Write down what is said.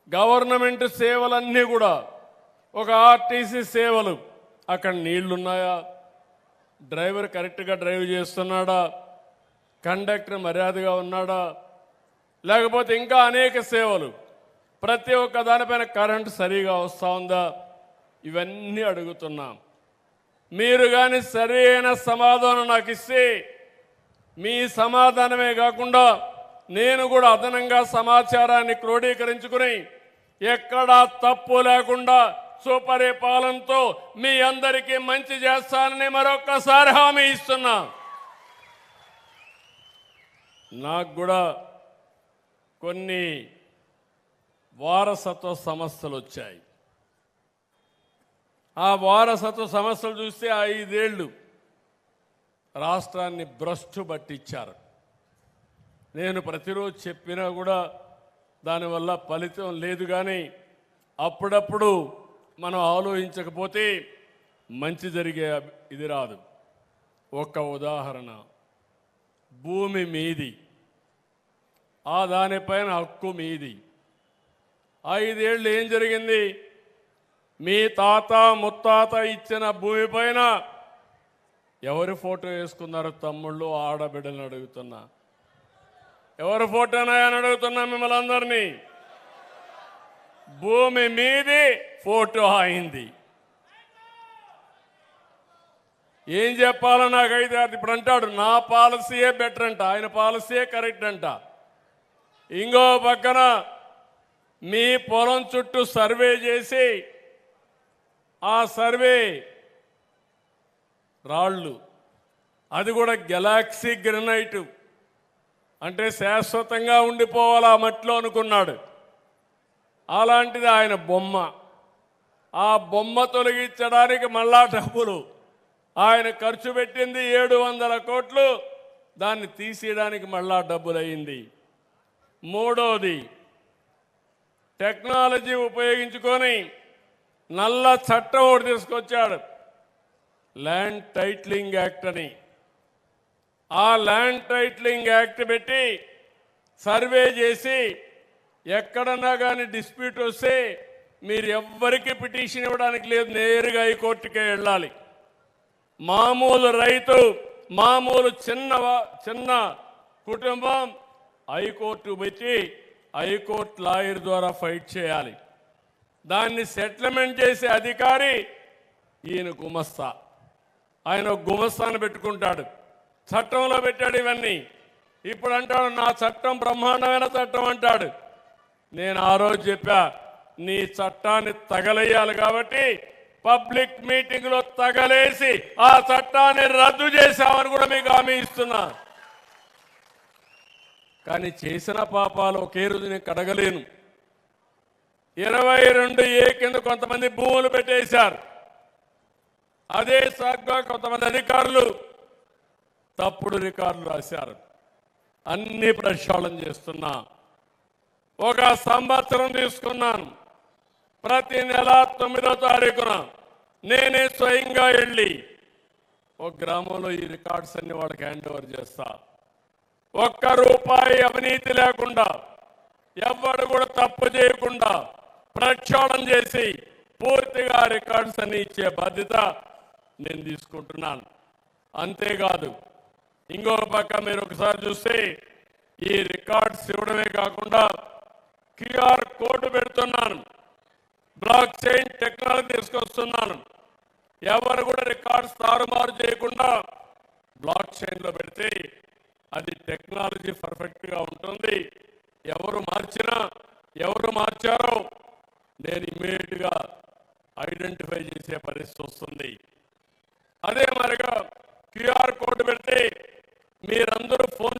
Government సేవలన్నీ కూడా ఒక RTC సేవలు అక్కడ నీళ్లున్నాయా, డ్రైవర్ కరెక్ట్గా డ్రైవ్ చేస్తున్నాడా, కండక్టర్ మర్యాదగా ఉన్నాడా, లేకపోతే ఇంకా అనేక సేవలు ప్రతి ఒక్క దానిపైన కరెంటు సరిగా వస్తూ ఉందా, ఇవన్నీ అడుగుతున్నాం. మీరు కానీ సరైన సమాధానం నాకు ఇస్తే మీ సమాధానమే కాకుండా నేను కూడా అదనంగా సమాచారాన్ని క్రోడీకరించుకుని ఎక్కడా తప్పు లేకుండా సుపరిపాలనతో మీ అందరికీ మంచి చేస్తానని మరొక్కసారి హామీ ఇస్తున్నా. నాకు కూడా కొన్ని వారసత్వ సమస్యలు వచ్చాయి. ఆ వారసత్వ సమస్యలు చూస్తే 5 ఏళ్ళు రాష్ట్రాన్ని భ్రష్టు పట్టించారు. నేను ప్రతిరోజు చెప్పినా కూడా దానివల్ల ఫలితం లేదు. కానీ అప్పుడప్పుడు మనం ఆలోచించకపోతే మంచి జరిగే ఇది రాదు. ఒక ఉదాహరణ, భూమి మీది, ఆ దానిపైన హక్కు మీది. 5 ఏళ్ళు ఏం జరిగింది? మీ తాత ముత్తాత ఇచ్చిన భూమి పైన ఎవరి ఫోటో వేసుకున్నారు? తమ్ముళ్ళు ఆడబిడ్డలను అడుగుతున్నా, ఎవరి ఫోటోనాయని అని అడుగుతున్నా మిమ్మల్ని అందరినీ. భూమి మీది, ఫోటో అయింది. ఏం చెప్పాలో నాకైతే అది ఇప్పుడు అంటాడు నా పాలసీయే బెటర్ అంట, ఆయన పాలసీయే కరెక్ట్ అంట. ఇంకో పక్కన మీ పొలం చుట్టూ సర్వే చేసి ఆ సర్వే రాళ్ళు, అది కూడా గెలాక్సీ గ్రనైట్, అంటే శాశ్వతంగా ఉండిపోవాలి ఆ మట్టిలో అనుకున్నాడు. అలాంటిది ఆయన బొమ్మ. ఆ బొమ్మ తొలగించడానికి మళ్ళా డబ్బులు ఆయన ఖర్చు పెట్టింది 700 కోట్లు, దాన్ని తీసేయడానికి మళ్ళా డబ్బులు అయింది. మూడోది, టెక్నాలజీ ఉపయోగించుకొని నల్ల చట్టం ఒకటి తీసుకొచ్చాడు, ల్యాండ్ టైటిలింగ్ యాక్ట్ అని. ఆ ల్యాండ్ టైటిలింగ్ యాక్ట్ పెట్టి సర్వే చేసి ఎక్కడన్నా కానీ డిస్ప్యూట్ వస్తే మీరు ఎవ్వరికి పిటిషన్ ఇవ్వడానికి లేదు, నేరుగా హైకోర్టుకే వెళ్ళాలి. మామూలు రైతు, మామూలు చిన్న కుటుంబం హైకోర్టు పెట్టి హైకోర్టు లాయర్ ద్వారా ఫైట్ చేయాలి. దాన్ని సెటిల్మెంట్ చేసే అధికారి ఈయన గుమస్తా. ఆయన గుమస్తాను పెట్టుకుంటాడు, చట్టంలో పెట్టాడు ఇవన్నీ. ఇప్పుడు అంటాడు నా చట్టం బ్రహ్మాండమైన చట్టం అంటాడు. నేను ఆ రోజు చెప్పా, నీ చట్టాన్ని తగలేయాలి కాబట్టి పబ్లిక్ మీటింగ్లో తగలేసి ఆ చట్టాన్ని రద్దు చేశామని కూడా మీకు హామీ ఇస్తున్నా. కానీ చేసిన పాపాలు ఒకే రోజు నేను కడగలేను. 22A కింద కొంతమంది భూములు పెట్టేశారు. అదే సాగ్గా కొంతమంది అధికారులు తప్పుడు రికార్డులు రాశారు. అన్ని ప్రక్షాళన చేస్తున్నా. ఒక సంవత్సరం తీసుకున్నాను. ప్రతి నెల 9వ తారీఖున నేనే స్వయంగా వెళ్ళి ఒక గ్రామంలో ఈ రికార్డ్స్ అన్ని వాళ్ళకి హ్యాండ్ ఓవర్ చేస్తా. ₹1 అవినీతి లేకుండా, ఎవ్వడు కూడా తప్పు చేయకుండా ప్రక్షాళన చేసి పూర్తిగా రికార్డ్స్ అన్ని ఇచ్చే బాధ్యత నేను తీసుకుంటున్నాను. అంతేకాదు, ఇంకో పక్క మీరు ఒకసారి చూస్తే ఈ రికార్డ్స్ ఇవ్వడమే కాకుండా QR కోడ్ పెడుతున్నాను, బ్లాక్ చైన్ టెక్నాలజీ తీసుకొస్తున్నాను. ఎవరు కూడా రికార్డ్స్ తారుమారు చేయకుండా బ్లాక్ చైన్లో పెడితే అది టెక్నాలజీ పర్ఫెక్ట్గా ఉంటుంది. ఎవరు మార్చినా, ఎవరు మార్చారో నేను ఇమ్మీడియట్గా ఐడెంటిఫై చేసే పరిస్థితి వస్తుంది. అదే మరిగా QR కోడ్ పెడితే మీరందరూ ఫోన్